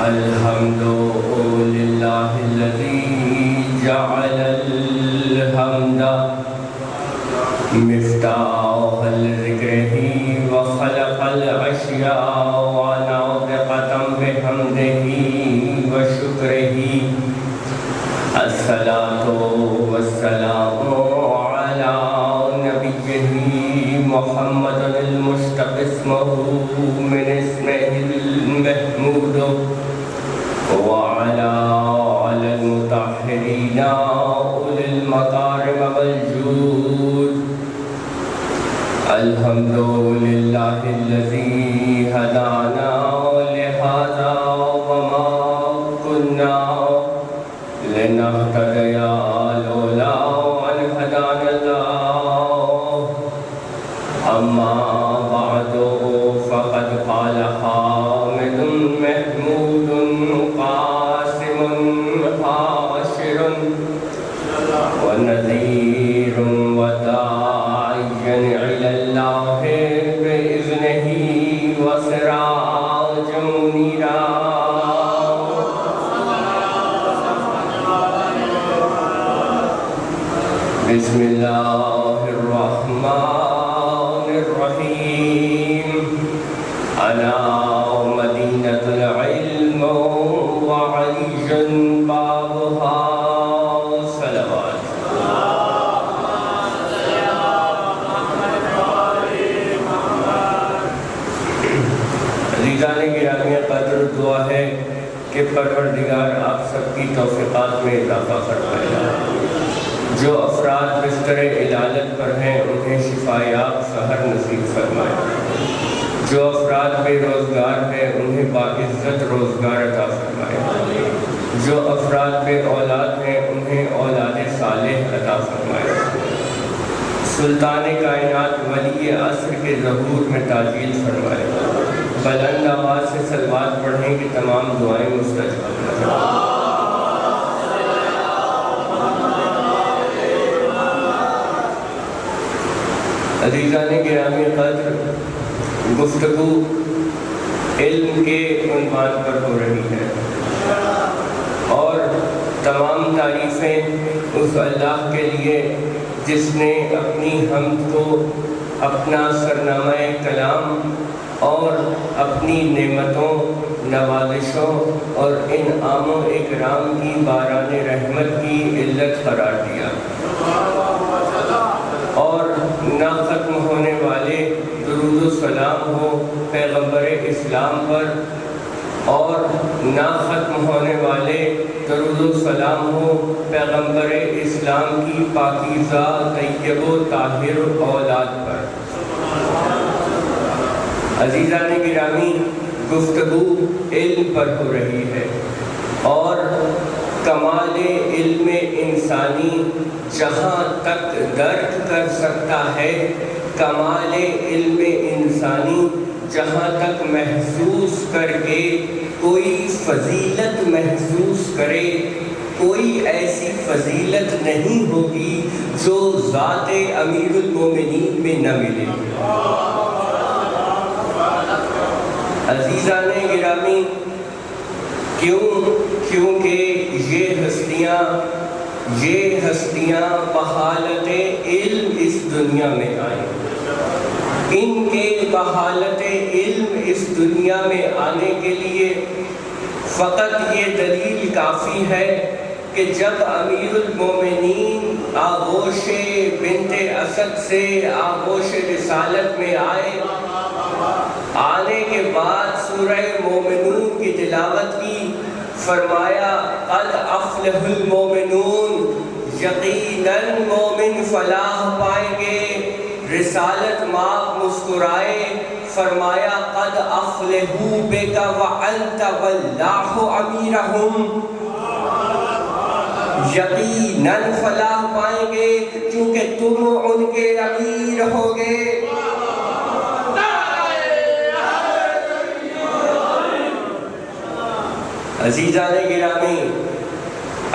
الحمد للہ الذی جعل الحمد مفتاح ذکرہ وخلق الاشیاء وناطقۃ بحمدہ وشکرہ الصلاۃ والسلام علی نبیہ محمد المشتق اسمہ من اسمہ المحمود وعلى المطهرين أولي المكارم والجود. الحمد لله الذي هدانا لهذا وما كنا لنهتدي لولا أن هدانا الله. أما بعد فقد قال حامد محمود قاسم حاشر ونذير وداعيا إلى الله بإذنه وسراجا منيرا. بسم الله الرحمن الرحيم. أنا مدينة العلم وعلي بابها. صلوات. عزیزان گرامی، قدر دعا ہے کہ پروردگار آپ سب کی توفیقات میں اضافہ فرمائے. جو افراد بستر علالت پر ہیں انہیں شفایاب سحر نصیب فرمائے. جو افراد بے روزگار ہیں انہیں باعزت روزگار عطا فرمائے. جو افراد بے اولاد ہیں انہیں اولاد صالح عطا فرمائے. سلطان کائنات ولی عصر کے ظہور میں تعجیل فرمائے. بلند آواز سے صلوات پڑھیں کہ تمام دعائیں مستجاب ہوں. عزیزان گرامی قدر، گفتگو علم کے عنوان پر ہو رہی ہے اور تمام تعریفیں اس اللہ کے لیے جس نے اپنی حمد کو اپنا سرنامہ کلام اور اپنی نعمتوں، نوازشوں اور انعام و اکرام کی باران رحمت کی علت قرار دیا اور نہ ختم ہونے والے درود و سلام ہو پیغمبر اسلام پر اور نہ ختم ہونے والے درود و سلام ہو پیغمبر اسلام کی پاکیزہ طیب و طاہر اولاد پر. عزیزان گرامی، گفتگو علم پر ہو رہی ہے اور کمال علم انسانی جہاں تک درک کر سکتا ہے، کمال علم انسانی جہاں تک محسوس کر کے کوئی فضیلت محسوس کرے، کوئی ایسی فضیلت نہیں ہوگی جو ذات امیر المومنین میں نہ ملے. عزیزان گرامی، کیونکہ یہ ہستیاں بحالت علم اس دنیا میں آئیں. ان کے بحالت علم اس دنیا میں آنے کے لیے فقط یہ دلیل کافی ہے کہ جب امیر المومنین آغوش بنت اسد سے آغوش رسالت میں آنے کے بعد سورہ مومنون کی تلاوت کی، فرمایا قد افلح المومنون، یقیناً مومن فلاح پائیں گے. رسالت ماں مسکرائے، فرمایا قد افلحوا بک وانت واللہ امیرہم، یقیناً فلاح پائیں گے کیونکہ تم ان کے امیر ہوگے. عزیزان گرامی،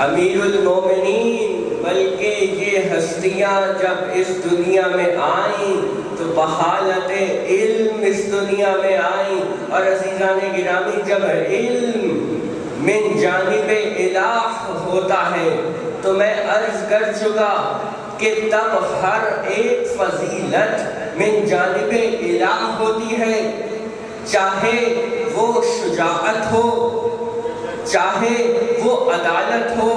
امیر المومنین بلکہ یہ ہستیاں جب اس دنیا میں آئیں تو بحالت علم اس دنیا میں آئیں. اور عزیزان گرامی، جب علم من جانب الہ ہوتا ہے، تو میں عرض کر چکا کہ تب ہر ایک فضیلت من جانب الہ ہوتی ہے، چاہے وہ شجاعت ہو، چاہے وہ عدالت ہو،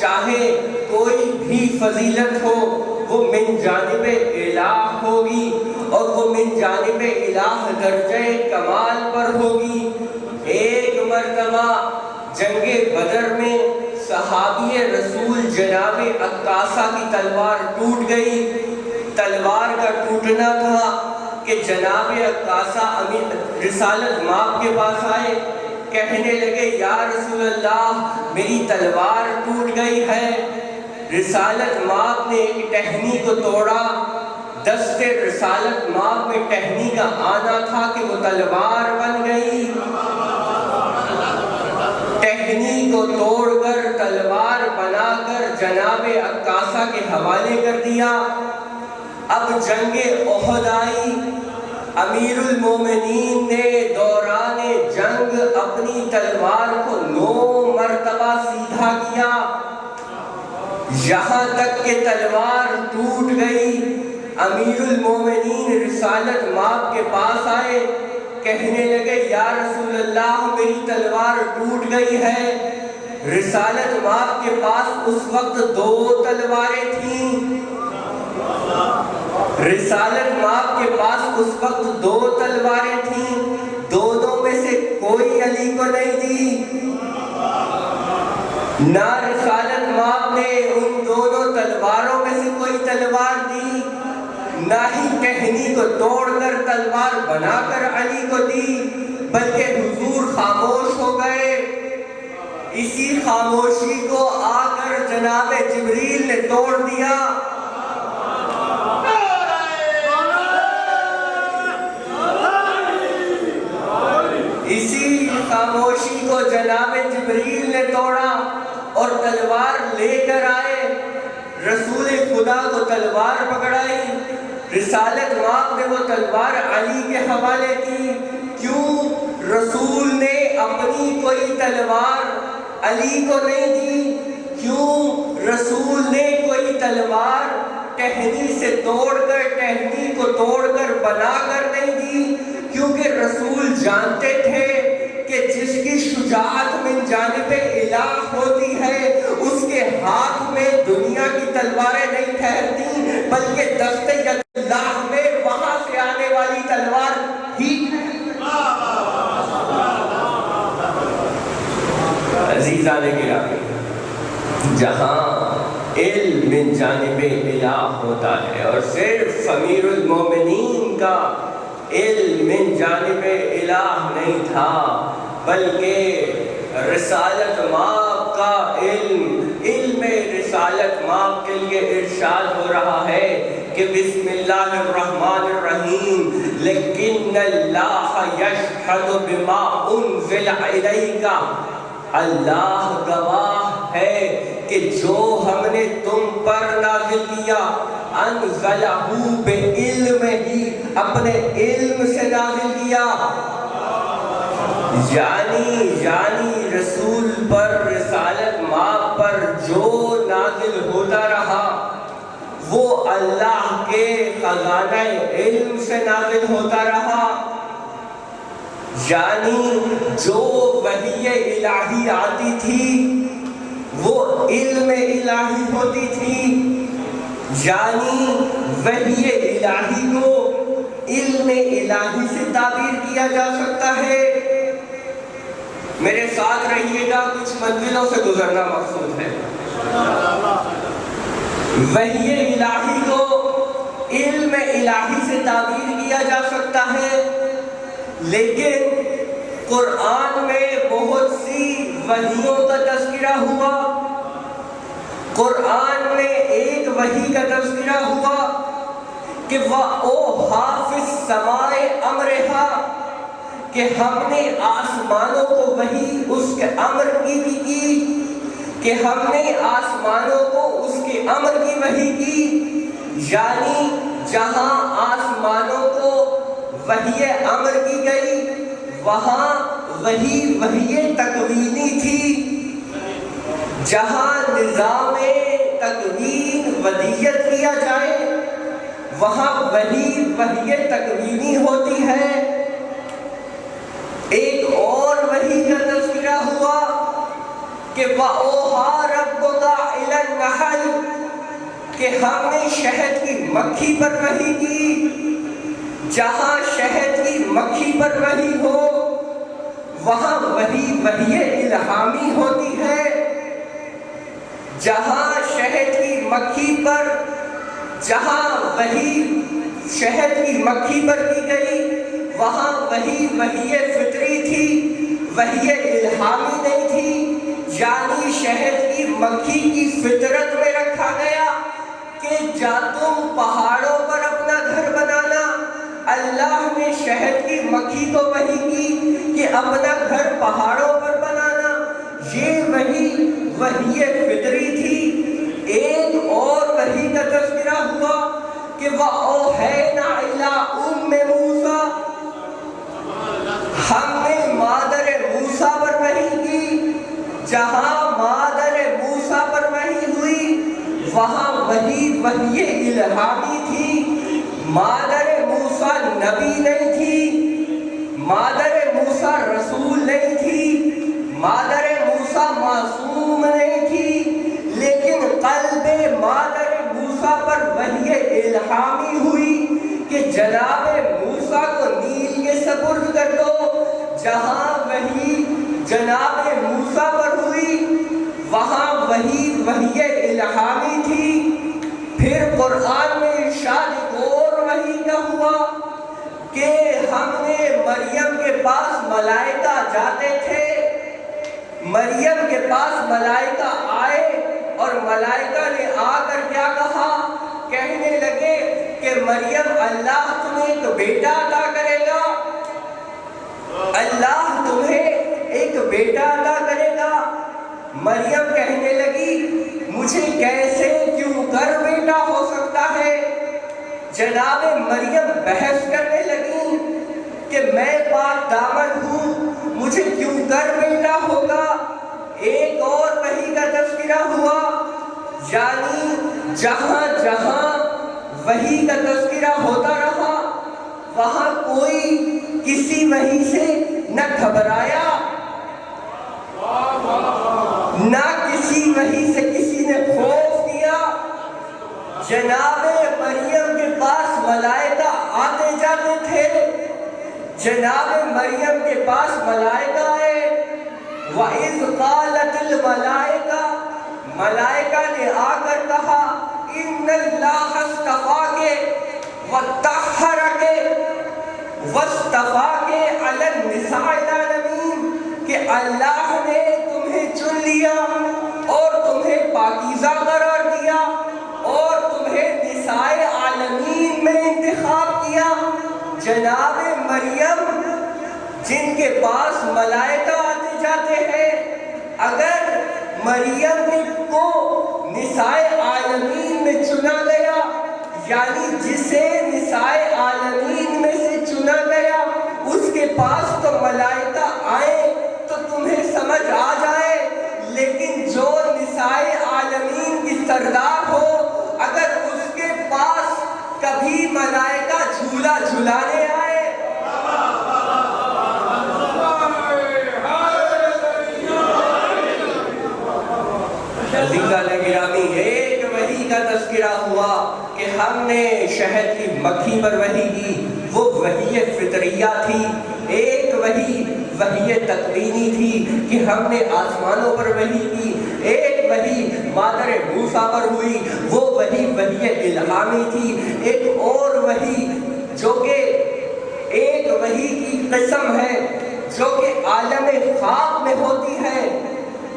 چاہے کوئی بھی فضیلت ہو، وہ من جانب الہ ہوگی، اور وہ من جانب الہ درجہ کمال پر ہوگی۔ ایک مرتبہ جنگ بدر میں صحابی رسول جناب عکاشہ کی تلوار ٹوٹ گئی۔ تلوار کا ٹوٹنا تھا کہ جناب عکاشہ رسالت مآب کے پاس آئے، کہنے لگے یا رسول اللہ میری تلوار ٹوٹ گئی ہے۔ رسالت مآب نے ایک ٹہنی کو توڑا، دست رسالت مآب میں ٹہنی کا آنا تھا کہ وہ تلوار بن گئی۔ ٹہنی کو توڑ کر تلوار بنا کر جناب عکاشہ کے حوالے کر دیا۔ اب جنگ احد آئی، امیر المومنین نے دوران جنگ اپنی تلوار کو 9 مرتبہ سیدھا کیا، یہاں تک کہ تلوار ٹوٹ گئی۔ امیر المومنین رسالت مآب کے پاس آئے، کہنے لگے یا رسول اللہ میری تلوار ٹوٹ گئی ہے۔ رسالت مآب کے پاس اس وقت 2 تلواریں تھیں۔ رسالت مآب کے پاس اس وقت 2 تلواریں تھیں، دونوں میں سے کوئی علی کو نہیں دی۔ نہ رسالت مآب نے ان دونوں تلواروں میں سے کوئی تلوار دی، نہ ہی ٹہنی کو توڑ کر تلوار بنا کر علی کو دی، بلکہ حضور خاموش ہو گئے۔ اسی خاموشی کو آ کر جناب جبریل نے توڑ دیا۔ اسی خاموشی کو جناب جبریل نے توڑا اور تلوار لے کر آئے، رسول خدا کو تلوار پکڑائی۔ رسالت مآب نے وہ تلوار علی کے حوالے کی۔ کیوں؟ رسول نے اپنی کوئی تلوار علی کو نہیں دی۔ کیوں؟ رسول نے کوئی تلوار ٹہنی سے توڑ کر، ٹہنی کو توڑ کر بنا کر نہیں دی، کیونکہ رسول جانتے تھے کہ جس کی شجاعت من جانب الہ ہوتی ہے اس کے ہاتھ میں دنیا کی تلواریں نہیں ٹھہرتی، بلکہ دست اللہ میں وہاں سے آنے والی تلوار ہی ہے۔ عزیزان گرامی، جہاں علم من جانب الہ ہوتا ہے، اور صرف امیر المومنین کا علم من جانب الہ نہیں تھا، بلکہ رسالت مآب کا علم رسالت مآب کے لیے ارشاد ہو رہا ہے کہ بسم اللہ الرحمن الرحیم لیکن اللہ یشہد بما انزل الیک، اللہ گواہ ہے کہ جو ہم نے تم پر نازل کیا انزلہ بعلمہ ہی، اپنے علم سے نازل کیا۔ یعنی رسول پر، رسالت مآب پر جو نازل ہوتا رہا وہ اللہ کے خزانہ علم سے نازل ہوتا رہا۔ یعنی جو وحی الہی آتی تھی وہ علم الہی ہوتی تھی، یعنی وحی الہی کو علم الہی سے تعبیر کیا جا سکتا ہے۔ میرے ساتھ رہیے گا، کچھ منزلوں سے گزرنا مقصود ہے۔ وحی الہی کو علم الہی سے تعبیر کیا جا سکتا ہے، لیکن قرآن میں بہت سی وحیوں کا تذکرہ ہوا۔ قرآن میں ایک وحی کا تذکرہ ہوا کہ وَأَوْحَىٰ فِي السَّمَاءِ أَمْرَهَا، کہ ہم نے آسمانوں کو وحی اس کے امر کی بھی کی، کہ ہم نے آسمانوں کو اس کے امر کی وحی کی۔ یعنی جہاں آسمانوں کو وحی امر کی گئی وہاں وحی تکوینی تھی، جہاں نظام تکوین ودیت کیا جائے وہاں وحی تکوینی ہوتی ہے۔ ایک اور وحی کا تذکرہ ہوا کہ وَأَوْحَىٰ رَبُّكَ إِلَى النَّحْلِ، کہ ہم نے شہد کی مکھی پر وحی کی۔ جہاں شہد کی مکھی پر وحی ہو وہاں وحی الہامی ہوتی ہے۔ جہاں شہد کی مکھی پر وحی شہد کی مکھی پر کی گئی وہاں وحی فطری تھی، وحی الہامی نہیں تھی۔ یعنی شہد کی مکھی کی فطرت میں رکھا گیا کہ جا تم پہاڑوں پر اپنا گھر بنانا۔ اللہ نے شہد کی مکھی کو وحی کی کہ اپنا گھر پہاڑوں پر بنانا، یہ وحی فطری تھی۔ ایک اور وحی کا تذکرہ ہوا کہ وَأَوْحَيْنَا إِلَىٰ أُمِّ مُوسَىٰ، ہم نے مادر موسیٰ پر وحی کی۔ جہاں مادر موسیٰ پر وحی ہوئی وہاں وحی الہامی تھی۔ مادر موسیٰ نبی نہیں تھی، مادر موسیٰ رسول نہیں تھی، مادر موسیٰ معصوم نہیں تھی، لیکن قلب مادر موسیٰ پر وحی الہامی ہوئی کہ جناب موسیٰ کو نیل کے سپرد کر دو۔ جہاں وحی جناب موسیٰ پر ہوئی وہاں وحی الہامی تھی۔ پھر قرآن میں ارشاد اور وحی کا ہوا کہ ہم نے مریم کے پاس ملائکہ جاتے تھے، مریم کے پاس ملائکہ آئے اور ملائکہ نے آ کر کیا کہا، کہنے لگے کہ مریم اللہ تمہیں ایک بیٹا عطا کرے گا، اللہ تمہیں ایک بیٹا عطا کرے گا۔ مریم کہنے لگی مجھے کیسے کیوں کر بیٹا ہو سکتا ہے؟ جناب مریم بحث کرنے لگی کہ میں پاک دامن ہوں، مجھے کیوں کر بیٹا ہوگا۔ ایک اور وحی کا تذکرہ ہوا، یعنی جہاں جہاں وحی کا تذکرہ ہوتا رہا وہاں کوئی کسی وحی سے نہ گھبرایا، نہ کسی وحی سے کسی نے خوف کیا۔ جناب مریم کے پاس ملائکہ آتے جاتے تھے، جناب مریم کے پاس ملائکہ آئے، وَإِذْ قَالَتِ الْمَلَائِكَةُ، ملائکہ نے آ کر کہا إِنَّ اللَّهَ اصْطَفَاكَ وَطَهَّرَكَ وَاصْطَفَاكَ عَلَى النِّسَاءِ الْعَالَمِينَ، کہ اللہ نے تمہیں چن لیا اور تمہیں پاکیزہ قرار دیا اور تمہیں نساء عالمین میں انتخاب کیا۔ جناب مریم جن کے پاس ملائکہ آتے جاتے ہیں، اگر مریم کو نساء عالمین میں چنا گیا، یعنی جسے نساء عالمین میں سے چنا گیا اس کے پاس تو ملائکہ آئے تو تمہیں سمجھ آ جائے، لیکن جو نساء عالمین کی سردار ہو اگر اس کے پاس کبھی ملائکہ جھولا جھلانے آئے، عزیزان گرامی، ایک وحی کا تذکرہ ہوا کہ ہم نے شہد کی مکھی پر وحی کی، وہ وحی فطریہ تھی۔ ایک وحی تکوینی تھی کہ ہم نے آسمانوں پر وحی کی، ایک وحی مادر موسیٰ پر ہوئی، وہ وحی الہامی تھی۔ ایک اور وحی جو کہ ایک وحی کی قسم ہے جو کہ عالم خواب میں ہوتی ہے،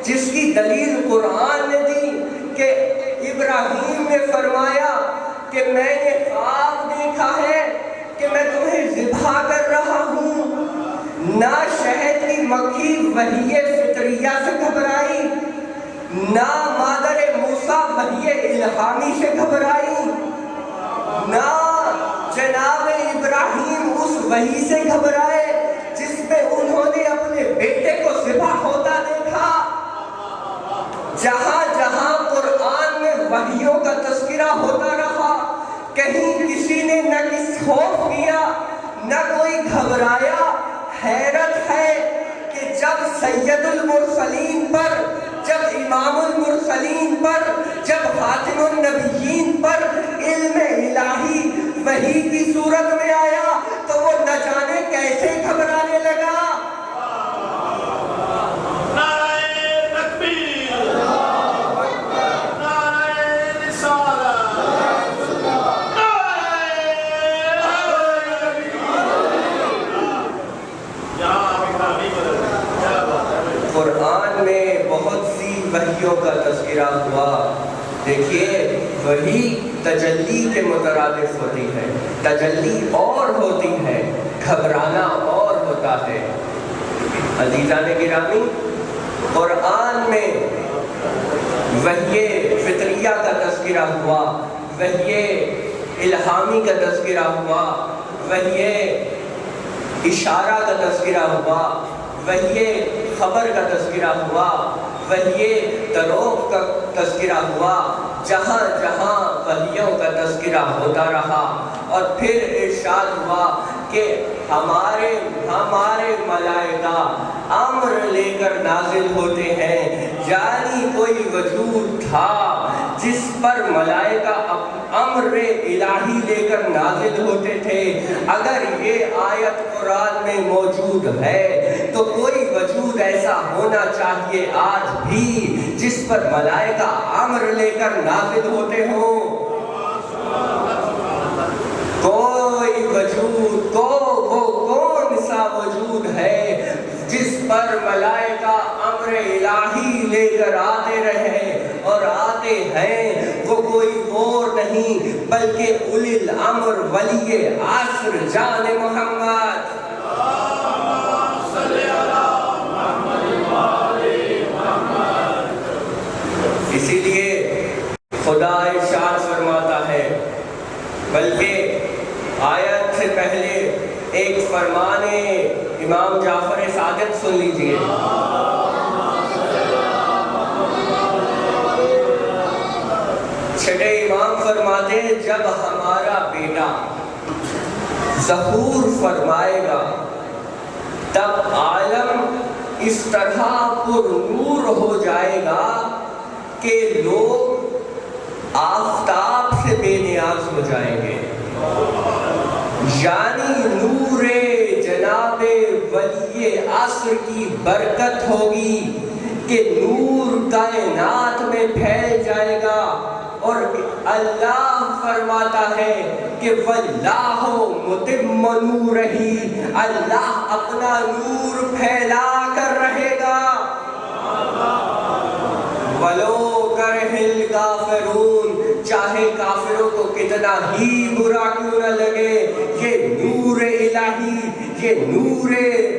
جس کی دلیل قرآن نے دی کہ ابراہیم نے فرمایا کہ میں نے خواب دیکھا ہے کہ میں تمہیں ذبح کر رہا ہوں۔ نہ شہد کی مکھی وحی فطریہ سے گھبرائی، نہ مادر موسیٰ وحی الہامی سے گھبرائی، نہ جناب ابراہیم اس وحی سے گھبرائے جس میں انہوں نے اپنے نہ کس خوف کیا نہ کوئی گھبرایا. حیرت ہے کہ جب سید المرسلین پر، جب امام المرسلین پر، جب خاتم النبیین پر علم الہی وحی کی صورت میں آیا تو وہ نہ جانے کیسے گھبرانے لگا. قرآن میں بہت سی وحیوں کا تذکرہ ہوا. دیکھیے وحی تجلی کے مترادف ہوتی ہے، تجلی اور ہوتی ہے، گھبرانا اور ہوتا ہے. عزیزان گرامی، قرآن میں وحی فطریہ کا تذکرہ ہوا، وحی الہامی کا تذکرہ ہوا، وحی اشارہ کا تذکرہ ہوا، وحی خبر کا تذکرہ ہوا، وحی تروق کا تذکرہ ہوا. جہاں جہاں وحیوں کا تذکرہ ہوتا رہا اور پھر ارشاد ہوا کہ ہمارے ملائکہ امر لے کر نازل ہوتے ہیں. یعنی کوئی وجود تھا جس پر ملائکہ امر الہی لے کر نازل ہوتے تھے. اگر یہ آیت قرآن میں موجود ہے تو کوئی وجود ایسا ہونا چاہیے آج بھی جس پر ملائکہ امر لے کر نازل ہوتے ہوں. کوئی وجود وہ کون سا وجود ہے جس پر ملائکہ امر الہی لے کر آتے رہے اور آتے ہیں؟ وہ کوئی اور نہیں بلکہ اولی الامر ولی عصر جان محمد. اسی لیے خدا ارشاد فرماتا ہے، بلکہ آیت سے پہلے ایک فرمان امام جعفر صادق سن لیجئے. چھٹے امام فرماتے ہیں جب ہمارا بیٹا ظہور فرمائے گا تب عالم اس طرح پر نور ہو جائے گا کہ لوگ آفتاب سے بے نیاز ہو جائیں گے. یعنی نور جناب ولی عصر کی برکت ہوگی کہ نور کائنات میں پھیل جائے گا. اور اللہ فرماتا ہے کہ واللہ متم نورہ، اللہ اپنا نور پھیلا کر رہے گا. وَلَوْ كَرِهَ الْكَافِرُونَ، چاہے کافروں کو کتنا ہی برا کیوں نہ لگے، یہ نور الہی، یہ نور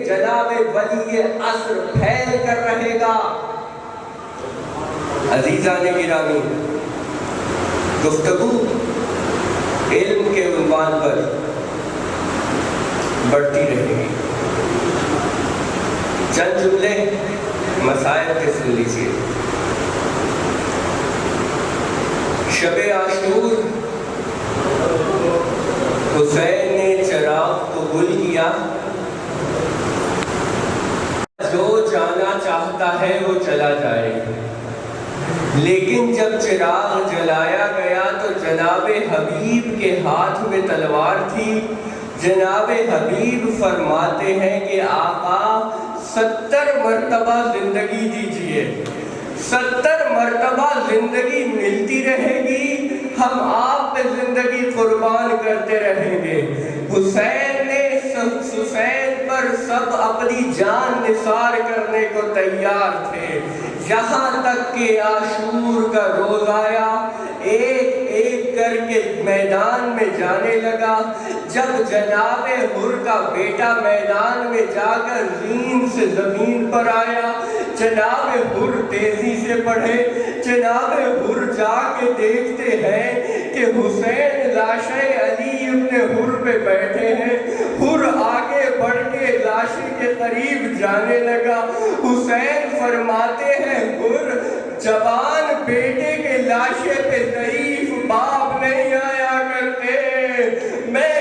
جناب ولی عصر پھیل کر رہے گا. عزیزان گرامی، گفتگو علم کے عنوان پر بڑھتی رہے گی. چند جملے مسائل کے سن لیجیے. شب عاشور حسین نے چراغ کو گل کیا. جو جانا چاہتا ہے وہ چلا جائے، لیکن جب چراغ جلایا گیا تو جناب حبیب کے ہاتھ میں تلوار تھی. جناب حبیب فرماتے ہیں کہ آقا 70 مرتبہ زندگی دیجئے، 70 مرتبہ زندگی ملتی رہے گی، ہم آپ پہ زندگی قربان کرتے رہیں گے. حسین نے حسین پر سب اپنی جان نثار کرنے کو تیار تھے، یہاں تک کہ عاشور کا روز آیا، ایک ایک کر کے میدان میں جانے لگا. جب جناب حر کا بیٹا میدان میں جا کر زین سے زمین پر آیا، جناب حر تیزی سے پڑھے. جناب حر جا کے دیکھتے ہیں کہ حسین لاش علی ابن حر پہ بیٹھے ہیں. حر آگے بڑھ کے لاش کے قریب جانے لگا. حسین فرماتے ہیں حر جوان بیٹے کے لاشے پہ ضعیف باپ نہیں آیا کرتے، میں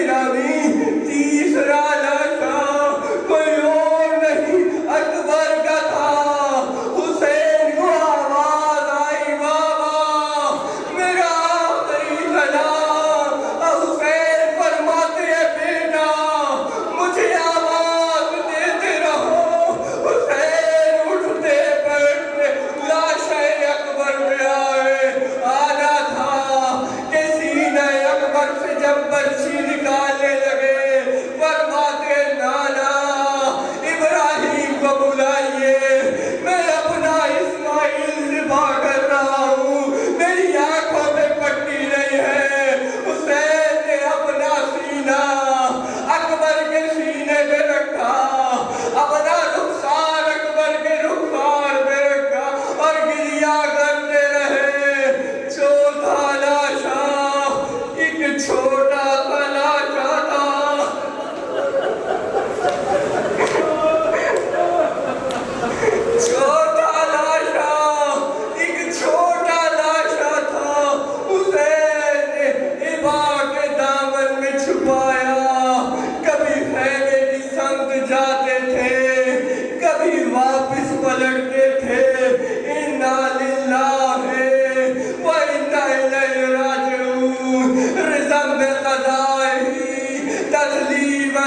گرامی تیسرا لاشا کوئی اور نہیں اکبر کا تھا حسین کو آواز آئی بابا میرا آخری سلام حسین فرماتے ہیں بیٹا مجھے آواز دیتے رہو حسین اٹھتے بیٹھتے لاشیں اکبر میں آئے آنا تھا کہ سینہ اکبر سے جب برچی نکالنے لگے فرماتے نانا ابراہیم کو بلائیے میں اپنا اسماعیل ذبح کر رہا ہوں میری آنکھوں میں پٹی نہیں ہے حسین نے اپنا سینہ اکبر کے سینے میں رکھا اپنا رخسار اکبر کے رخسار میں رکھا اور گریا کرتے رہے چوتھا لاشا ایک چھوٹا سا لاشا تھا چھوٹا لاشا ایک چھوٹا لاشا تھا حسین نے ابا کے دامن میں چھپایا کبھی خیمے کی سمت جاتے تھے کبھی واپس پلٹتے تھے انا للہ و انا الیہ راجعون رضا بقضائہ تسلیما